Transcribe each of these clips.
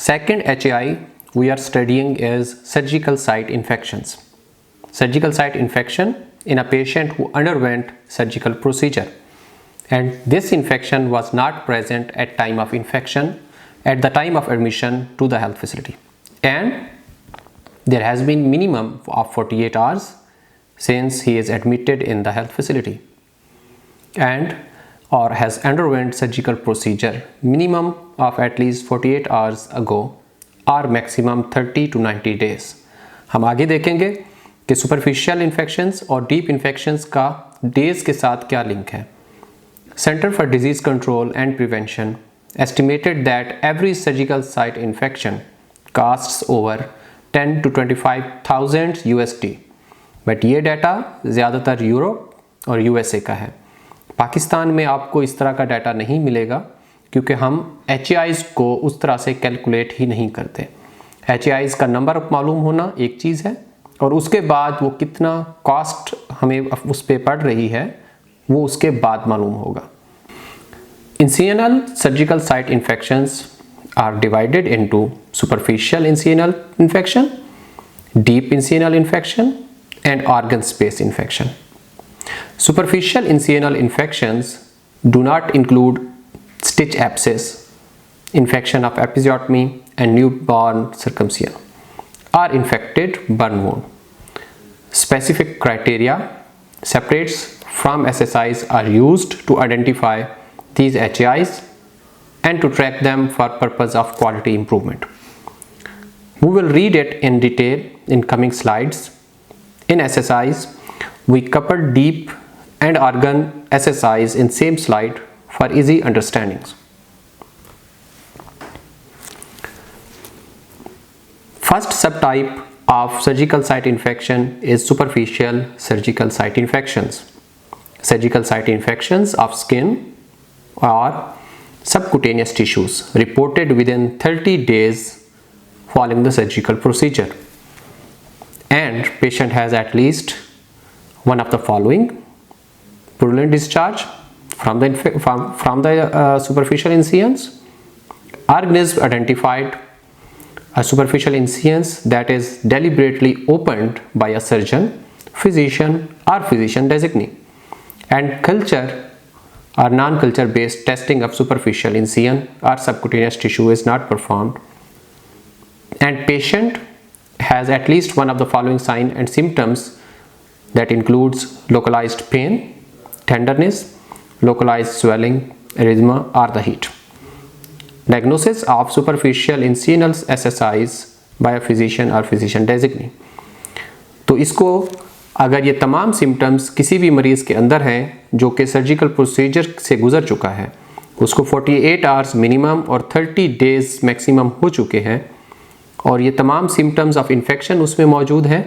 Second HAI we are studying is surgical site infections. Surgical site infection in a patient who underwent surgical procedure, and this infection was not present at time of infection at the time of admission to the health facility, and there has been minimum of 48 hours since he is admitted in the health facility and or has underwent surgical procedure minimum of at least 48 hours ago or maximum 30 to 90 days. हम आगे देखेंगे कि superficial infections और deep infections का days के साथ क्या link है. Center for Disease Control and Prevention estimated that every surgical site infection costs over 10 to 25,000 USD, but ये डाटा ज़्यादातर यूरोप और यूएसए का है. पाकिस्तान में आपको इस तरह का डाटा नहीं मिलेगा क्योंकि हम HAIs को उस तरह से कैलकुलेट ही नहीं करते. HAIs का नंबर मालूम होना एक चीज़ है और उसके बाद वो कितना कॉस्ट हमें उस पर पड़ रही है वो उसके बाद मालूम होगा. Incisional surgical site infections are divided into superficial incisional infection, deep incisional infection, and organ space infection. Superficial incisional infections do not include stitch abscess, infection of episiotomy, and newborn circumcision, or infected burn wound. Specific criteria separates from SSIs are used to identify these HAIs and to track them for purpose of quality improvement. We will read it in detail in coming slides. In SSIs, we cover deep and organ SSIs in same slide for easy understanding. First subtype of surgical site infection is superficial surgical site infections. Surgical site infections of skin or subcutaneous tissues reported within 30 days following the surgical procedure, and patient has at least one of the following: purulent discharge from the superficial incisions, organism identified, a superficial incisions that is deliberately opened by a surgeon, physician or physician designee, and culture or non-culture based testing of superficial incision or subcutaneous tissue is not performed, and patient has at least one of the following signs and symptoms that includes localized pain, tenderness, localized swelling, erythema or the heat. Diagnosis of superficial incisional SSIs by a physician or physician designee. तो इसको अगर ये तमाम symptoms किसी भी मरीज़ के अंदर हैं जो कि सर्जिकल प्रोसीजर से गुजर चुका है, उसको 48 आवर्स मिनिमम और 30 डेज़ मैक्सिमम हो चुके हैं और ये तमाम सिम्टम्स ऑफ इन्फेक्शन उसमें मौजूद हैं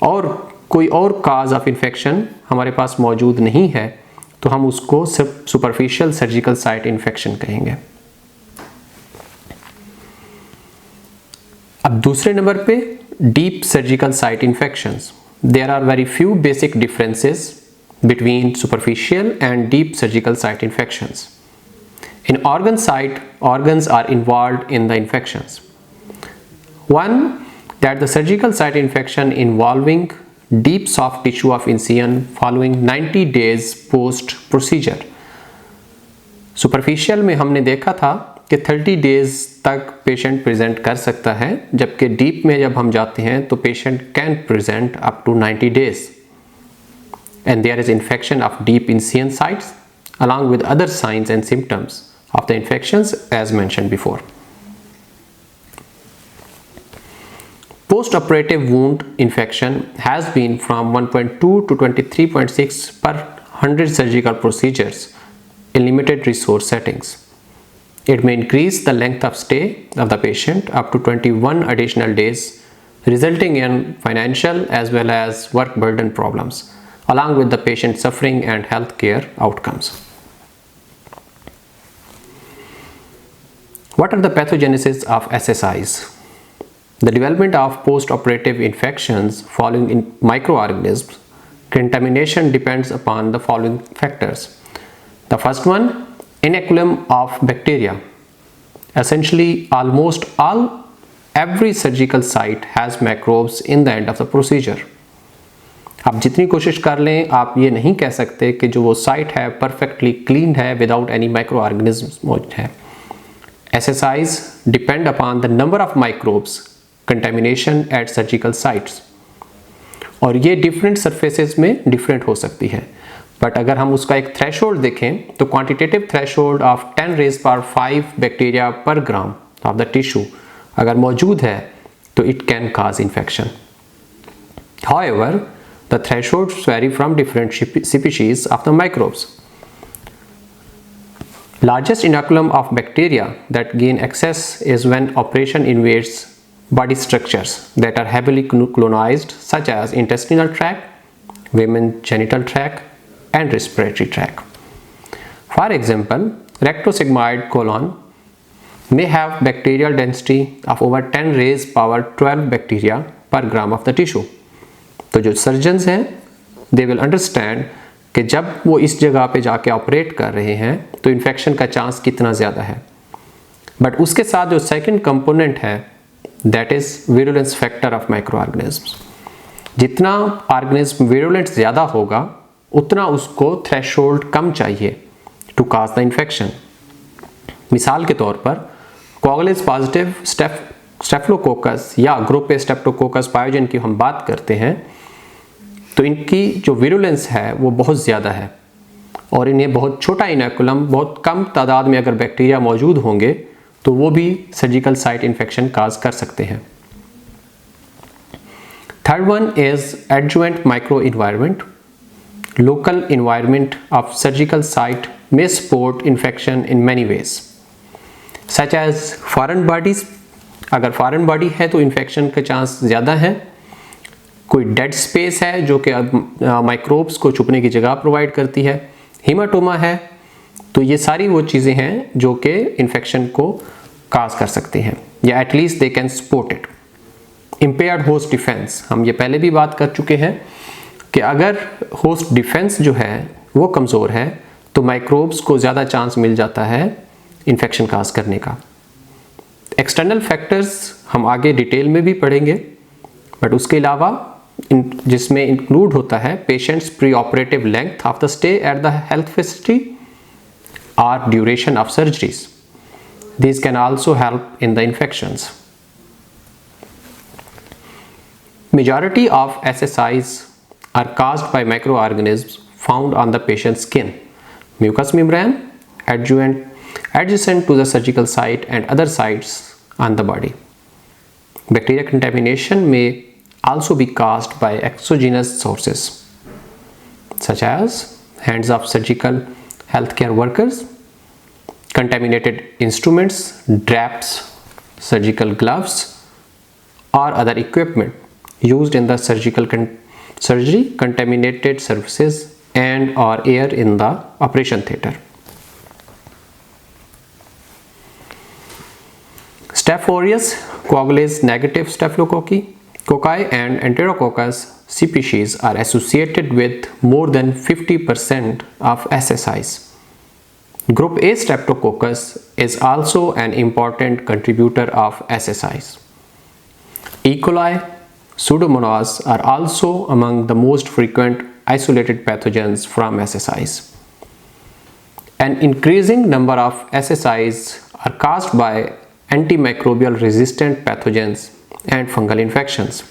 और कोई और काज ऑफ इन्फेक्शन हमारे पास मौजूद नहीं है, तो हम उसको सिर्फ सुपरफिशियल सर्जिकल साइट इन्फेक्शन कहेंगे. अब दूसरे नंबर पे deep surgical site infections. There are very few basic differences between superficial and deep surgical site infections. In organ site, organs are involved in the infections. One, that the surgical site infection involving deep soft tissue of incision following 90 days post procedure. Superficial में हमने देखा था कि 30 days तक patient present कर सकता है, जबकि डीप में जब हम जाते हैं तो patient can present up to 90 days, and there is infection of deep incision sites along with other signs and symptoms of the infections as mentioned before. Post-operative wound infection has been from 1.2 to 23.6 per 100 surgical procedures in limited resource settings. It may increase the length of stay of the patient up to 21 additional days, resulting in financial as well as work burden problems, along with the patient suffering and healthcare outcomes. What are the pathogenesis of SSIs? The development of post-operative infections following microorganisms contamination depends upon the following factors. The first one, inoculum of bacteria. Essentially, almost every surgical site has microbes in the end of the procedure. आप जितनी कोशिश कर लें, आप ये नहीं कह सकते कि जो वो साइट है परफेक्टली क्लीन है विदाउट एनी माइक्रो ऑर्गेनिज्म मौजूद है. SSIs depend upon the number of microbes contamination at surgical sites. और ये डिफरेंट सरफेसेस में डिफरेंट हो सकती है. बट अगर हम उसका एक थ्रेशोल्ड देखें तो quantitative threshold of 10 raised power 5 bacteria पर ग्राम ऑफ द टिश्यू अगर मौजूद है तो it can cause infection. However, the thresholds vary from different species of the microbes. Largest inoculum of bacteria that gain access is when operation invades body structures that are heavily colonized, such as intestinal tract, women's genital tract, and respiratory tract. For example, rectosigmoid colon may have bacterial density of over 10 raised power 12 bacteria per gram of the tissue. तो जो surgeons हैं they will understand कि जब वो इस जगह पे जाके ऑपरेट कर रहे हैं तो इन्फेक्शन का चांस कितना ज़्यादा है. बट उसके साथ जो सेकंड कंपोनेंट है that is virulence factor of micro organisms. जितना ऑर्गेनिज्म विरुलेंट ज़्यादा होगा उतना उसको थ्रेशोल्ड कम चाहिए टू काज द इन्फेक्शन. मिसाल के तौर पर कोगुलेंस पॉजिटिव स्टेफिलोकोकस या ग्रुप ए स्ट्रेप्टोकोकस पायोजन की हम बात करते हैं तो इनकी जो विरुलेंस है वो बहुत ज़्यादा है और इन्हें बहुत छोटा इनोकुलम बहुत कम तादाद में अगर बैक्टीरिया मौजूद होंगे तो वो भी सर्जिकल साइट इन्फेक्शन काज कर सकते हैं. Third one is adjuvant micro environment. Local environment of surgical site may support infection in many ways, such as foreign bodies. अगर foreign body है तो infection का चांस ज़्यादा है. कोई dead space है जो कि माइक्रोब्स को छुपने की जगह प्रोवाइड करती है. हीमाटोमा है. तो ये सारी वो चीज़ें हैं जो कि इन्फेक्शन को काज कर सकती हैं या at least they can support it. Impaired host defence, हम ये पहले भी बात कर चुके हैं कि अगर होस्ट डिफेंस जो है वो कमज़ोर है तो माइक्रोब्स को ज़्यादा चांस मिल जाता है इन्फेक्शन काज करने का. एक्सटर्नल फैक्टर्स हम आगे डिटेल में भी पढ़ेंगे बट उसके अलावा जिसमें इंक्लूड होता है patients preoperative length of the stay at the health facility और duration of surgeries. This can also help in the infections. Majority of SSIs are caused by microorganisms found on the patient's skin, mucous membrane, adjacent to the surgical site and other sites on the body. Bacterial contamination may also be caused by exogenous sources such as hands of surgical healthcare workers, contaminated instruments, drapes, surgical gloves, or other equipment used in the surgery, contaminated surfaces and or air in the operation theater. Staph aureus, coagulase negative staphylococci, cocci and enterococcus species are associated with more than 50% of SSIs. Group A streptococcus is also an important contributor of SSIs. E. coli, Pseudomonas are also among the most frequent isolated pathogens from SSIs. An increasing number of SSIs are caused by antimicrobial resistant pathogens and fungal infections.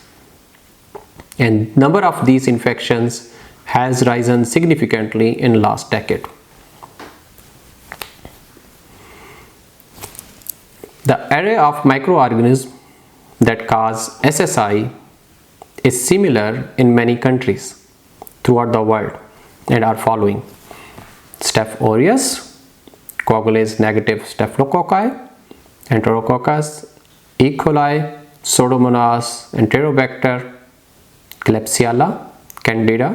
And number of these infections has risen significantly in last decade. The array of microorganisms that cause SSI is similar in many countries throughout the world and are following: Staph aureus, coagulase negative staphylococci, enterococcus, E. coli, Pseudomonas, Enterobacter, Klebsiella, Candida,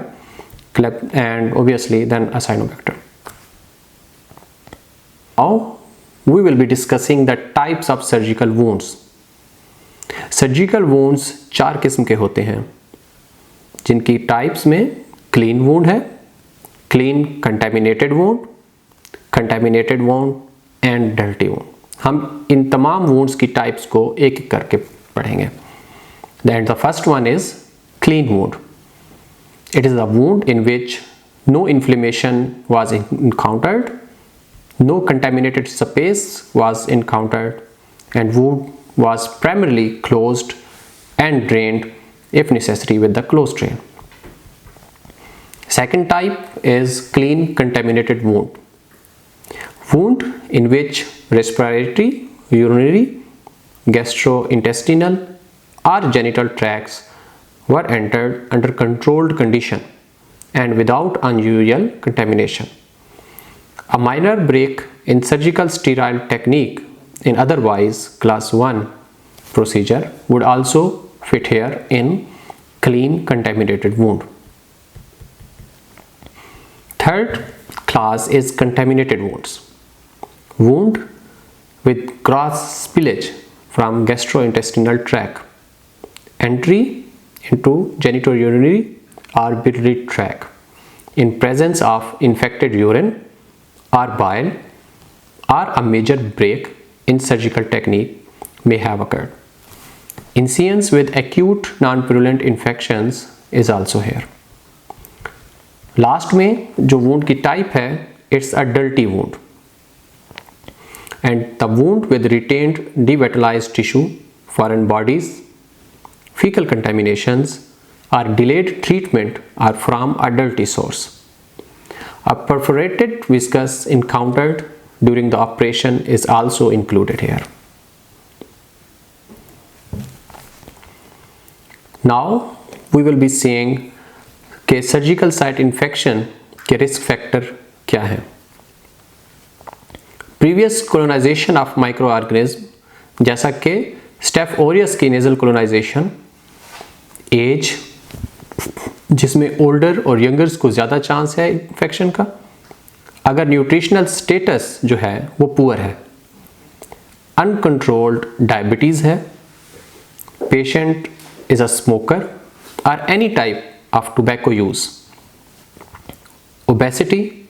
and obviously then Acinetobacter. Now we will be discussing the types of surgical wounds. Surgical wounds 4 किस्म के होते हैं जिनकी types में clean wound है, clean contaminated wound, contaminated wound and dirty wound. हम इन तमाम wounds की टाइप्स को एक एक करके पढ़ेंगे। Then the first one is clean wound. It is a wound in which no inflammation was encountered, no contaminated space was encountered, and wound was primarily closed and drained if necessary with the closed drain. Second type is clean contaminated wound. Wound in which respiratory, urinary, gastrointestinal or genital tracts were entered under controlled condition and without unusual contamination. A minor break in surgical sterile technique in otherwise class 1 procedure would also fit here in clean contaminated wound. Third class is contaminated wounds. Wound with gross spillage from gastrointestinal tract, entry into genitourinary or biliary tract in presence of infected urine or bile, or a major break in surgical technique may have occurred. Incisions with acute non-purulent infections is also here. Last में जो wound की type है, it's a dirty wound, and the wound with retained devitalized tissue, foreign bodies, fecal contaminations or delayed treatment are from a dirty source. A perforated viscus encountered during the operation is also included here. Now we will be seeing कि surgical site infection के risk factor क्या हैं। Previous colonisation of micro organism जैसा कि staph aureus की nasal colonisation, age जिसमें older और youngers को ज़्यादा चांस है इन्फेक्शन का, अगर न्यूट्रिशनल स्टेटस जो है वो पुअर है, अनकंट्रोल्ड डायबिटीज़ है, पेशेंट इज़ अ स्मोकर और any type of tobacco use, obesity,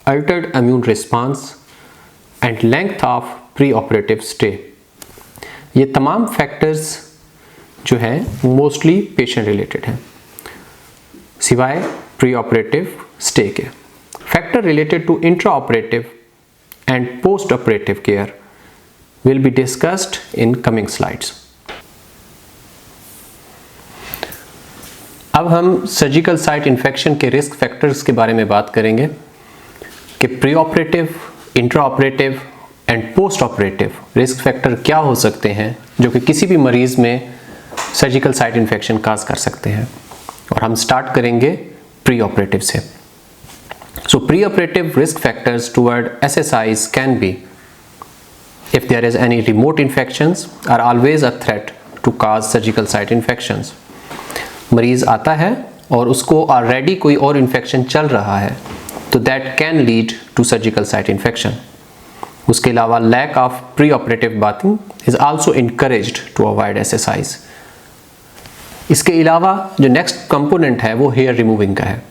Altered immune response and length of pre operative stay, ये तमाम फैक्टर्स जो हैं मोस्टली पेशेंट रिलेटेड हैं सिवाय प्री ऑपरेटिव स्टे के। Factor related to intra operative and post operative care will be discussed in coming slides. अब हम surgical site infection के रिस्क फैक्टर्स के बारे में बात करेंगे कि pre operative, intra operative and post operative risk factor क्या हो सकते हैं जो कि किसी भी मरीज़ में सर्जिकल साइट इन्फेक्शन काज कर सकते हैं। और हम स्टार्ट करेंगे प्री ऑपरेटिव से। सो pre operative risk factors toward SSIs can be, if there is any remote infections are always a threat to cause surgical site infections. मरीज़ आता है और उसको ऑलरेडी कोई और इन्फेक्शन चल रहा है तो that can lead to surgical site infection. उसके अलावा lack of pre operative bathing is also encouraged to avoid SSIs। इसके अलावा जो नेक्स्ट कंपोनेंट है वो हेयर रिमूविंग का है।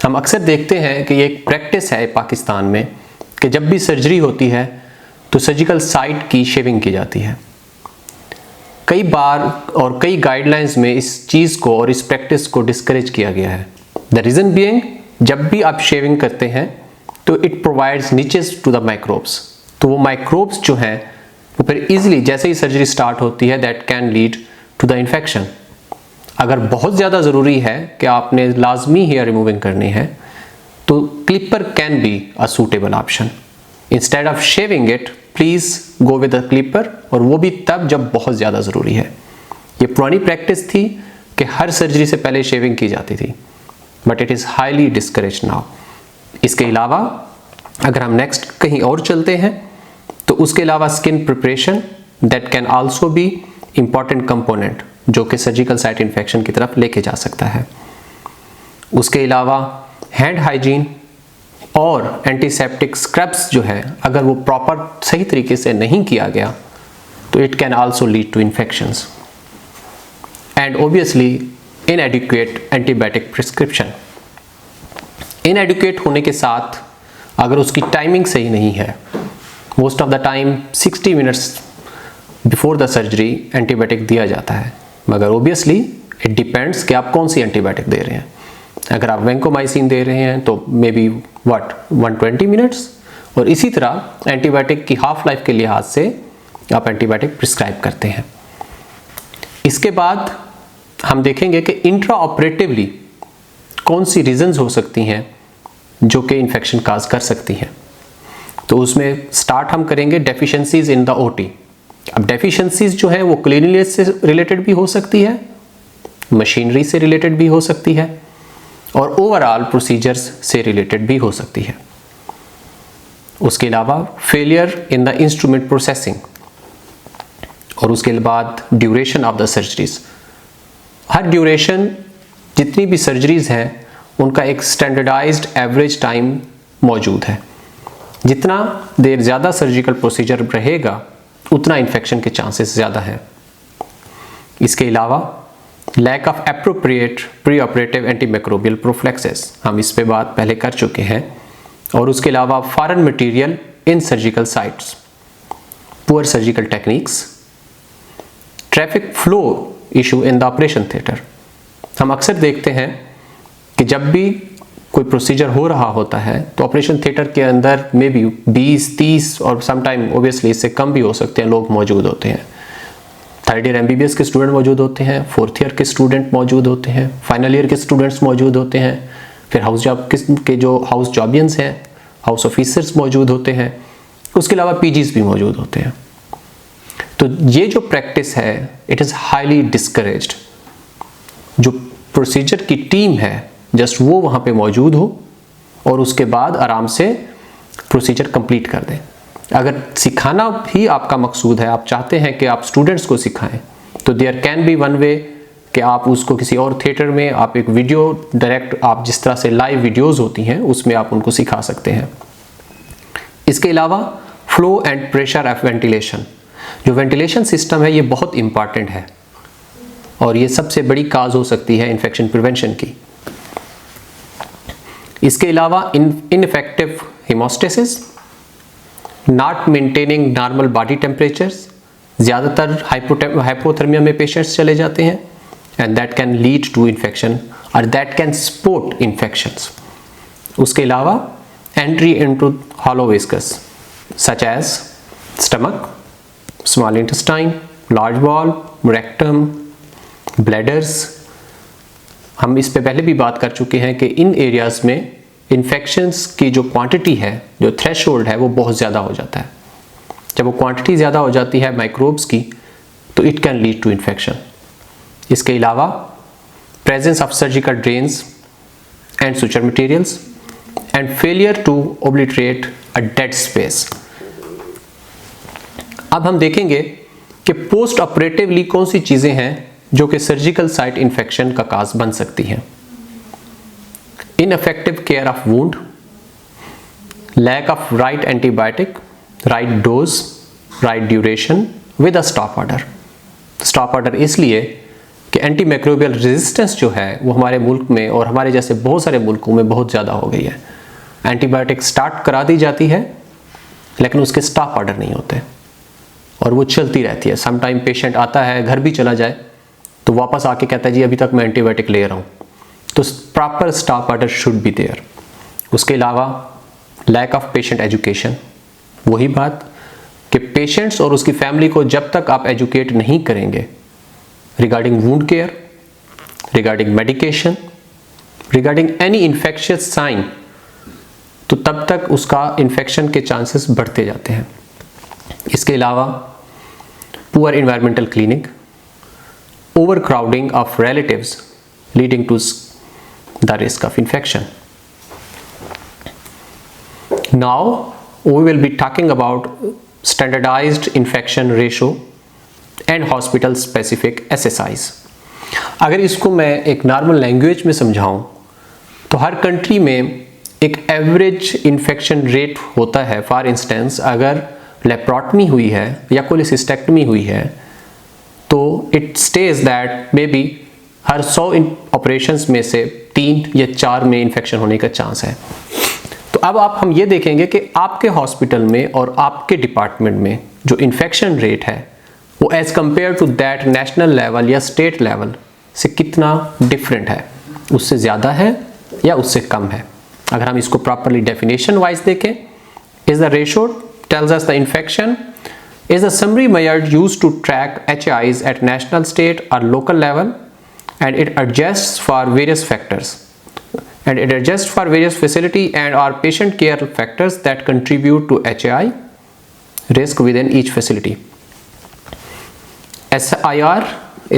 हम अक्सर देखते हैं कि ये एक प्रैक्टिस है पाकिस्तान में कि जब भी सर्जरी होती है तो सर्जिकल साइट की शेविंग की जाती है। कई बार और कई गाइडलाइंस में इस चीज़ को और इस प्रैक्टिस को डिस्करेज किया गया है। द रीज़न बीइंग, जब भी आप शेविंग करते हैं तो it provides niches to the microbes, तो वो माइक्रोब्स जो हैं वो फिर ईजिली जैसे ही सर्जरी स्टार्ट होती है that can lead to the infection. अगर बहुत ज़्यादा ज़रूरी है कि आपने लाजमी हेयर रिमूविंग करनी है तो clipper can be a suitable option. Instead of shaving it please go with a clipper, और वो भी तब जब बहुत ज़्यादा ज़रूरी है। ये पुरानी प्रैक्टिस थी कि हर सर्जरी से पहले शेविंग की जाती थी, but it is highly discourage now. इसके अलावा अगर हम नेक्स्ट कहीं और चलते हैं तो उसके अलावा skin preparation that can also be important component जो कि सर्जिकल साइट इन्फेक्शन की तरफ लेके जा सकता है। उसके अलावा हैंड हाइजीन और एंटीसेप्टिक स्क्रब्स जो है अगर वो प्रॉपर सही तरीके से नहीं किया गया तो it can also lead to infections. And obviously inadequate antibiotic prescription. Inadequate होने के साथ अगर उसकी टाइमिंग सही नहीं है, most of the time 60 minutes before the surgery antibiotic दिया जाता है, मगर ओबियसली इट डिपेंड्स कि आप कौन सी एंटीबायोटिक दे रहे हैं। अगर आप वैंकोमाइसिन दे रहे हैं तो मे बी 120 मिनट्स, और इसी तरह एंटीबायोटिक की हाफ लाइफ के लिहाज से आप एंटीबायोटिक प्रिस्क्राइब करते हैं। इसके बाद हम देखेंगे कि इंट्रा ऑपरेटिवली कौन सी रीजंस हो सकती हैं जो कि इन्फेक्शन काज कर सकती हैं। तो उसमें स्टार्ट हम करेंगे डेफिशिएंसीज इन द ओटी। अब डेफिशिएंसीज जो है वो क्लीनलीनेस से रिलेटेड भी हो सकती है, मशीनरी से रिलेटेड भी हो सकती है, और ओवरऑल प्रोसीजर्स से रिलेटेड भी हो सकती है। उसके अलावा failure in the instrument processing, और उसके बाद duration of the surgeries. Her duration जितनी भी सर्जरीज हैं उनका एक स्टैंडर्डाइज्ड एवरेज टाइम मौजूद है। जितना देर ज़्यादा सर्जिकल प्रोसीजर रहेगा उतना इन्फेक्शन के चांसेस ज़्यादा हैं। इसके अलावा lack of appropriate pre operative antimicrobial prophylaxis, हम इस पे बात पहले कर चुके हैं। और उसके अलावा foreign material in surgical sites, poor surgical techniques, traffic flow issue in the operation theatre. हम अक्सर देखते हैं कि जब भी कोई प्रोसीजर हो रहा होता है तो ऑपरेशन थिएटर के अंदर मे बी 20-30 और समटाइम ओबियसली इससे कम भी हो सकते हैं लोग मौजूद होते हैं। थर्ड ईयर MBBS के स्टूडेंट मौजूद होते हैं, फोर्थ ईयर के स्टूडेंट मौजूद होते हैं, फाइनल ईयर के स्टूडेंट्स मौजूद होते हैं, फिर हाउस जॉब के जो हाउस जॉबियंस हैं, हाउस ऑफिसर्स मौजूद होते हैं, उसके अलावा PGs भी मौजूद होते हैं। तो ये जो प्रैक्टिस है इट इज़ हाईली डिस्करेज्ड। जो प्रोसीजर की टीम है जस्ट वो वहाँ पे मौजूद हो और उसके बाद आराम से प्रोसीजर कंप्लीट कर दें। अगर सिखाना भी आपका मकसूद है, आप चाहते हैं कि आप स्टूडेंट्स को सिखाएं, तो there can be one way कि आप उसको किसी और थिएटर में आप एक वीडियो डायरेक्ट, आप जिस तरह से लाइव वीडियोस होती हैं उसमें आप उनको सिखा सकते हैं। इसके अलावा flow and pressure of ventilation, जो वेंटिलेशन सिस्टम है ये बहुत इंपॉर्टेंट है और ये सबसे बड़ी काज हो सकती है इन्फेक्शन प्रिवेंशन की। इसके अलावा infective haemostasis, not maintaining normal body temperatures, ज़्यादातर हाइपोथर्मिया में पेशेंट्स चले जाते हैं and that can lead to infection और दैट कैन सपोर्ट इन्फेक्शंस। उसके अलावा entry into hollow viscus such as stomach, small intestine, large bowel, rectum, bladders. हम इस पे पहले भी बात कर चुके हैं कि इन एरियाज़ में इन्फेक्शंस की जो क्वांटिटी है, जो थ्रेशोल्ड है, वो बहुत ज़्यादा हो जाता है। जब वो क्वांटिटी ज़्यादा हो जाती है माइक्रोब्स की तो it can lead to infection. इसके अलावा presence of surgical drains and suture materials and failure to obliterate a dead space. अब हम देखेंगे कि पोस्ट ऑपरेटिवली कौन सी चीज़ें हैं जो कि सर्जिकल साइट इन्फेक्शन का काज बन सकती हैं। Ineffective care of wound, lack of right antibiotic, right dose, right duration with a stop order. Stop order इसलिए कि एंटीमाइक्रोबियल रेजिस्टेंस जो है वो हमारे मुल्क में और हमारे जैसे बहुत सारे मुल्कों में बहुत ज़्यादा हो गई है। एंटीबायोटिक स्टार्ट करा दी जाती है लेकिन उसके स्टॉप ऑर्डर नहीं होते और वो चलती रहती है। सम टाइम पेशेंट आता है, घर भी चला जाए तो वापस आके कहता है जी अभी तक मैं एंटीबायोटिक ले रहा हूँ। तो proper stop order should be there. उसके अलावा लैक ऑफ पेशेंट एजुकेशन, वही बात कि पेशेंट्स और उसकी फैमिली को जब तक आप एजुकेट नहीं करेंगे regarding wound care, regarding medication, regarding any infectious sign, तो तब तक उसका इन्फेक्शन के चांसेस बढ़ते जाते हैं। इसके अलावा poor environmental cleaning, overcrowding of relatives leading to the risk of infection. Now we will be talking about standardized infection ratio and hospital specific SSIs. अगर इसको मैं एक नॉर्मल लैंग्वेज में समझाऊं तो हर कंट्री में एक एवरेज इन्फेक्शन रेट होता है। फॉर इंस्टेंस अगर लेप्रोटमी हुई है या कोलिसिस्टेक्टमी हुई है तो it stage that may be her 100 operations में से 3 या 4 में इन्फेक्शन होने का चांस है। तो तो अब हम ये देखेंगे कि आपके हॉस्पिटल में और आपके डिपार्टमेंट में जो इन्फेक्शन रेट है वो as compared to that national level या स्टेट लेवल से कितना डिफरेंट है, उससे ज़्यादा है या उससे कम है। अगर हम इसको प्रॉपरली डेफिनेशन वाइज देखें, is the ratio tells us the infection is a summary measure used to track HIs at national, state or local level, and it adjusts for various factors, and it adjusts for various facility and or patient care factors that contribute to HI risk within each facility. SIR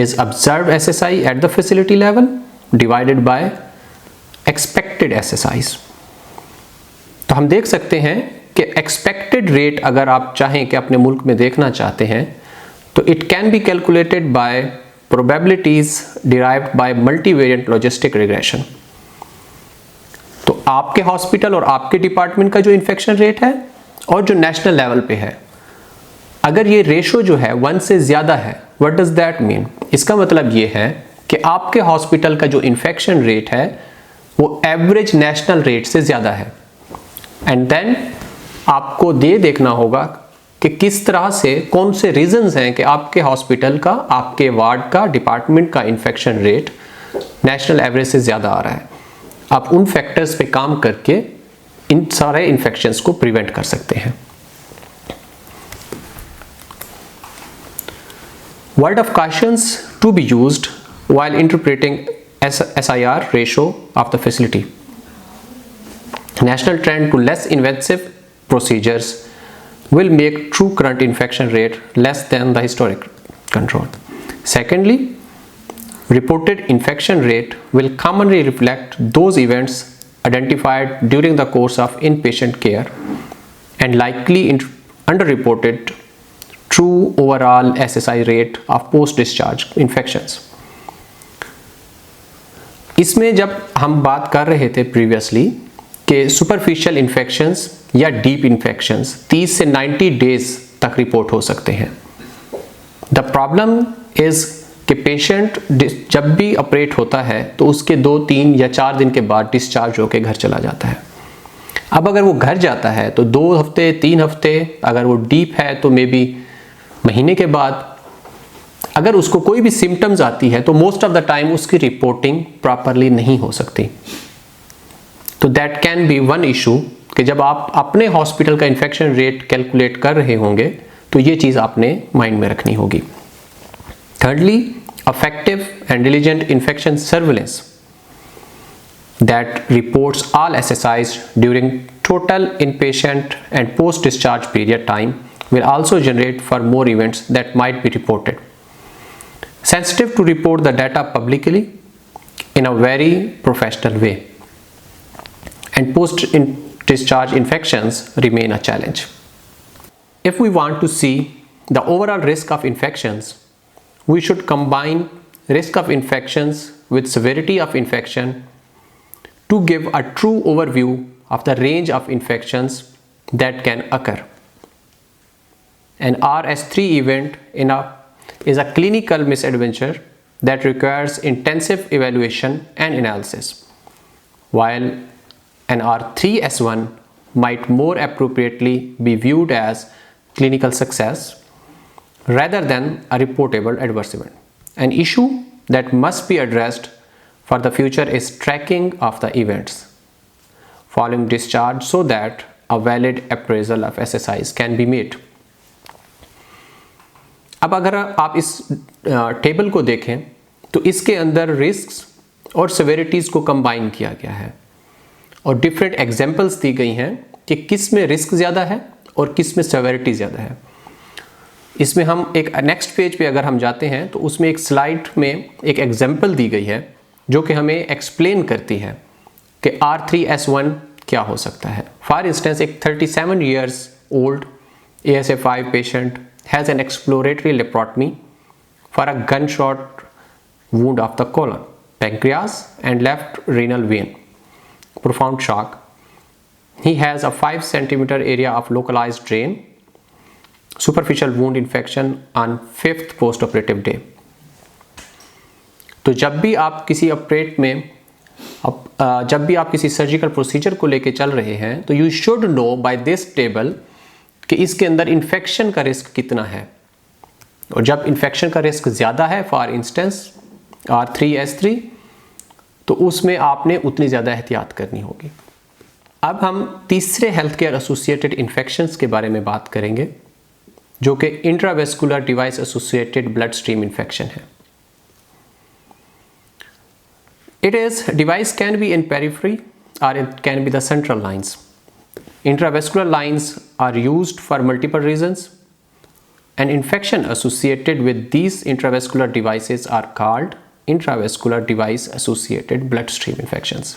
is observed SSI at the facility level divided by expected SSIs. तो हम देख सकते हैं कि expected rate अगर आप चाहें कि अपने मुल्क में देखना चाहते हैं तो it can be calculated by probabilities derived by multivariate logistic regression. तो आपके हॉस्पिटल और आपके डिपार्टमेंट का जो इन्फेक्शन रेट है और जो नेशनल लेवल पे है, अगर ये रेशो जो है 1 से ज़्यादा है, व्हाट डज दैट मीन? इसका मतलब ये है कि आपके हॉस्पिटल का जो इन्फेक्शन रेट है वो एवरेज नेशनल रेट से ज़्यादा है। एंड देन आपको देखना होगा कि किस तरह से, कौन से रीजंस हैं कि आपके हॉस्पिटल का, आपके वार्ड का, डिपार्टमेंट का इन्फेक्शन रेट नेशनल एवरेज से ज़्यादा आ रहा है। आप उन फैक्टर्स पे काम करके इन सारे इन्फेक्शंस को प्रिवेंट कर सकते हैं। Word of cautions to be used while interpreting SIR ratio of the facility. National trend to less invasive procedures will make true current infection rate less than the historic control. Secondly, reported infection rate will commonly reflect those events identified during the course of inpatient care and likely underreported true overall SSI rate of post-discharge infections. इसमें जब हम बात कर रहे थे previously कि superficial infections या deep infections 30 से 90 डेज तक रिपोर्ट हो सकते हैं। द प्रॉब्लम इज कि पेशेंट जब भी ऑपरेट होता है तो उसके 2, 3 या 4 दिन के बाद डिस्चार्ज होकर घर चला जाता है। अब अगर वो घर जाता है तो 2 हफ्ते, 3 हफ्ते, अगर वो डीप है तो मे बी महीने के बाद अगर उसको कोई भी सिम्टम्स आती है तो मोस्ट ऑफ द टाइम उसकी रिपोर्टिंग प्रॉपरली नहीं हो सकती। तो that can be one issue कि जब आप अपने हॉस्पिटल का इन्फेक्शन रेट कैलकुलेट कर रहे होंगे तो ये चीज़ आपने माइंड में रखनी होगी। Thirdly, effective and diligent infection surveillance that reports all SSIs during total inpatient and post-discharge period time will also generate for more events that might be reported. Sensitive to report the data publicly in a very professional way, and post-discharge infections remain a challenge. If we want to see the overall risk of infections, we should combine risk of infections with severity of infection to give a true overview of the range of infections that can occur. An RS3 event is a clinical misadventure that requires intensive evaluation and analysis, while an R3S1 might more appropriately be viewed as clinical success rather than a reportable adverse event. An issue that must be addressed for the future is tracking of the events following discharge so that a valid appraisal of SSIs can be made. अब अगर आप इस table को देखें तो इसके अंदर risks और सेवेरिटीज़ को कंबाइन किया गया है और डिफरेंट एग्जांपल्स दी गई हैं कि किस में रिस्क ज़्यादा है और किस में सेवेरिटी ज़्यादा है। इसमें हम एक नेक्स्ट पेज पे अगर हम जाते हैं तो उसमें एक स्लाइड में एक एग्जांपल दी गई है जो कि हमें एक्सप्लेन करती है कि R3S1 क्या हो सकता है। फॉर इंस्टेंस, एक 37 years old ASA5 patient has an exploratory laparotomy for a gunshot wound of the colon, pancreas and left renal vein. Profound shock. He has a 5 centimeter area of localized drain, superficial wound infection on 5th post-operative day. तो जब भी आप किसी operate में अब जब भी आप किसी सर्जिकल प्रोसीजर को लेके चल रहे हैं तो you should know by this table कि इसके अंदर इन्फेक्शन का रिस्क कितना है, और जब इन्फेक्शन का रिस्क ज़्यादा है, फॉर इंस्टेंस R3S3, तो उसमें आपने उतनी ज़्यादा एहतियात करनी होगी। अब हम तीसरे हेल्थ केयर एसोसिएटेड इन्फेक्शंस के बारे में बात करेंगे, जो कि intravascular device associated blood stream infection है। It is device can be in periphery or it can be the central lines. Intravascular lines are used for multiple reasons. An infection associated with these intravascular devices are called intravascular device associated bloodstream infections.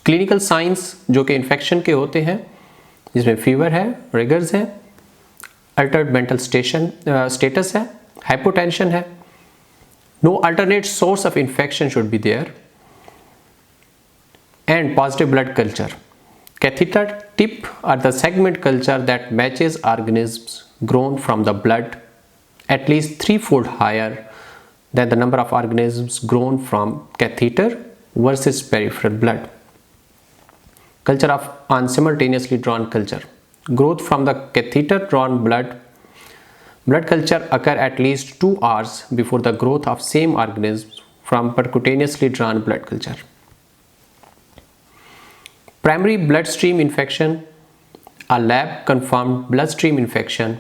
Clinical signs जो कि infection के होते हैं, जिसमें fever है, rigors है, altered mental status है, hypotension है, no alternate source of infection should be there, and positive blood culture. Catheter tip or the segment culture that matches organisms grown from the blood at least 3-fold higher than the number of organisms grown from catheter versus peripheral blood. Culture of unsimultaneously drawn culture. Growth from the catheter drawn blood culture occur at least 2 hours before the growth of same organisms from percutaneously drawn blood culture. Primary bloodstream infection, a lab confirmed bloodstream infection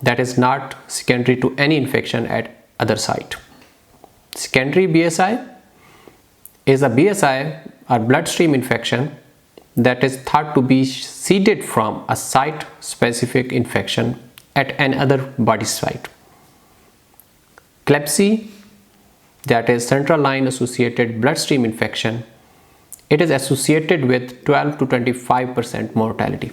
that is not secondary to any infection at other site. Secondary BSI is a BSI or bloodstream infection that is thought to be seeded from a site specific infection at another body site. CLEPSI, that is central line associated bloodstream infection, it is associated with 12 to 25% mortality.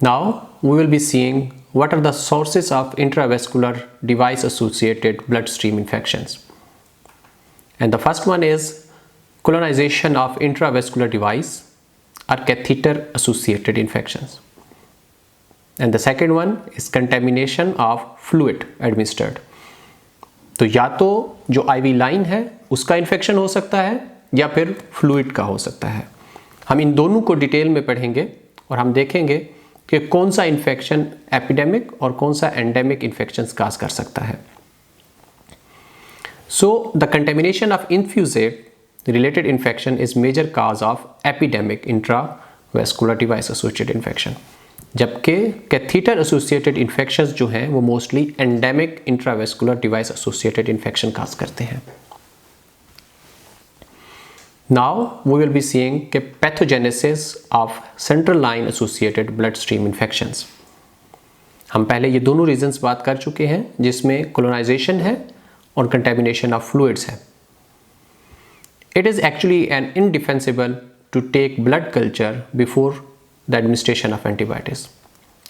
Now we will be seeing what are the sources of intravascular device associated bloodstream infections. And the first one is colonization of intravascular device or catheter associated infections. And the second one is contamination of fluid administered. तो या तो जो IV line है उसका infection हो सकता है या फिर फ्लूइड का हो सकता है। हम इन दोनों को डिटेल में पढ़ेंगे और हम देखेंगे कि कौन सा इन्फेक्शन एपिडेमिक और कौन सा एंडेमिक इन्फेक्शंस काज कर सकता है। So the contamination of infusate related infection is major cause of epidemic intravascular device associated infection, जबकि कैथीटर एसोसिएटेड इन्फेक्शंस जो हैं वो mostly endemic intravascular device associated infection cause करते हैं। Now we will be seeing के pathogenesis of central line associated bloodstream infections. हम पहले ये दोनों रीजंस बात कर चुके हैं, जिसमें कोलोनाइजेशन है और कंटेमिनेशन ऑफ फ्लूइड्स है। It is actually an indefensible to take blood culture before the administration of antibiotics,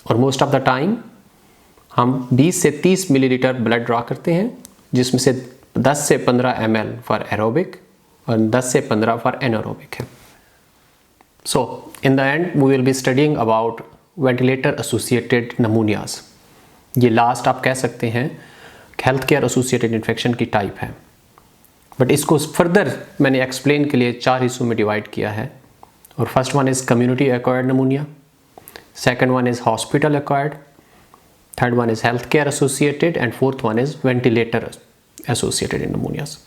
और मोस्ट ऑफ द टाइम हम 20 से 30 मिलीलीटर ब्लड ड्रॉ करते हैं, जिसमें से 10 से 15 ml फॉर एरोबिक और 10 से 15 फॉर एनारोबिक है। So in the end we will be studying about ventilator associated pneumonias. ये लास्ट आप कह सकते हैं हेल्थ केयर एसोसिएटेड इन्फेक्शन की टाइप है, बट इसको फर्दर मैंने एक्सप्लेन के लिए 4 हिस्सों में डिवाइड किया है। और first one is community acquired pneumonia, second one is hospital acquired, third one is health care associated and fourth one is ventilator associated pneumonias.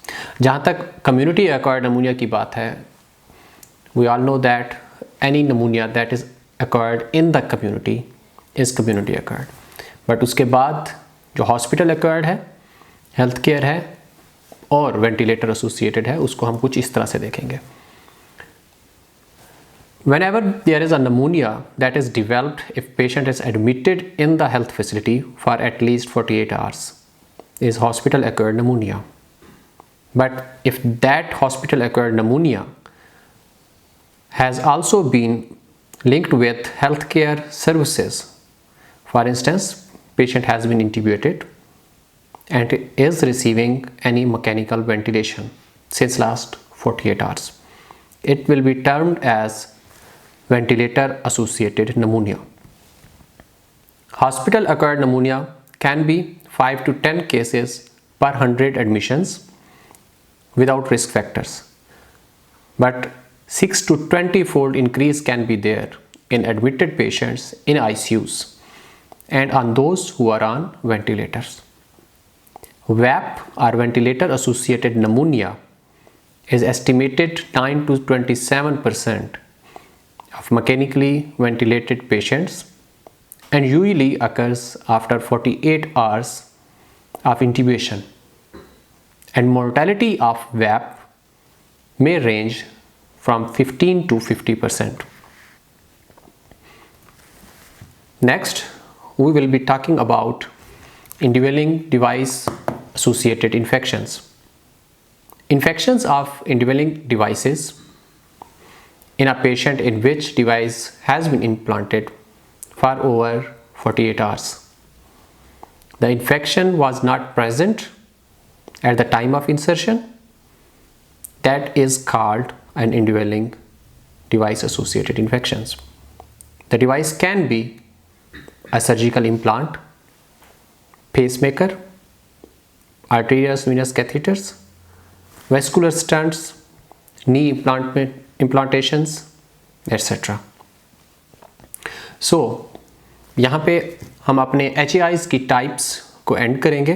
जहाँ तक कम्युनिटी एक्वायर्ड नमूनिया की बात है, we all know that any pneumonia that is acquired in the community is community acquired, but उसके बाद जो hospital acquired है, health care है और वेंटिलेटर एसोसिएटेड है, उसको हम कुछ इस तरह से देखेंगे। Whenever there is a pneumonia that is developed if patient is admitted in the health facility for at least 48 hours is hospital acquired pneumonia. But if that hospital acquired pneumonia has also been linked with healthcare services, for instance patient has been intubated and is receiving any mechanical ventilation since last 48 hours, it will be termed as ventilator associated pneumonia. Hospital acquired pneumonia can be 5 to 10 cases per 100 admissions without risk factors, but 6 to 20 fold increase can be there in admitted patients in ICUs and on those who are on ventilators. VAP or ventilator associated pneumonia is estimated 9 to 27% of mechanically ventilated patients and usually occurs after 48 hours of intubation, and mortality of VAP may range from 15 to 50%. Next, we will be talking about indwelling device associated infections. Infections of indwelling devices in a patient in which device has been implanted for over 48 hours. The infection was not present at the time of insertion. That is called an indwelling device associated infections. The device can be a surgical implant, pacemaker, arterial venous catheters, vascular stents, knee implantations, etc. So यहाँ पे हम अपने HAIs की types को and करेंगे.